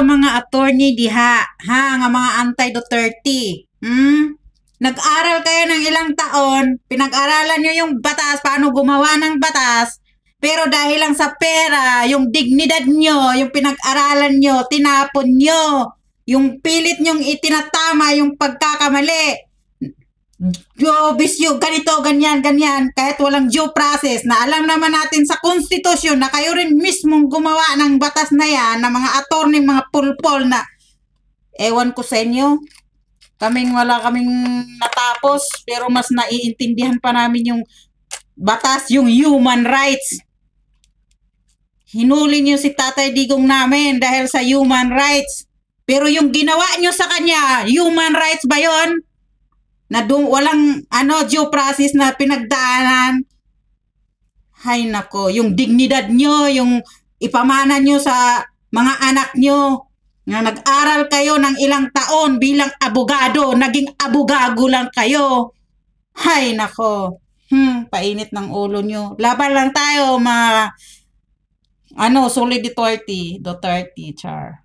ka mga attorney diha, ha, nga mga anti-Duterte. Nag-aral kayo ng ilang taon, pinag-aralan nyo yung batas, paano gumawa ng batas, pero dahil lang sa pera, yung dignidad nyo, yung pinag-aralan nyo, tinapon nyo, yung pilit nyong itinatama yung pagkakamali. Bisyo, ganito, ganyan, kahit walang due process, na alam naman natin sa konstitusyon na kayo rin mismong gumawa ng batas na yan, na mga attorney, mga pulpol na, ewan ko sa inyo, wala kaming natapos, pero mas naiintindihan pa namin yung batas, yung human rights. Hinuli niyo si Tatay Digong namin dahil sa human rights. Pero yung ginawa niyo sa kanya, human rights ba yon? Na walang due process na pinagdaanan. Hay nako, yung dignidad nyo, yung ipamana nyo sa mga anak nyo, nga nag-aral kayo ng ilang taon bilang abogado, naging abogago lang kayo. Hay nako, painit ng ulo nyo. Laban lang tayo, mga solid Duterte, char.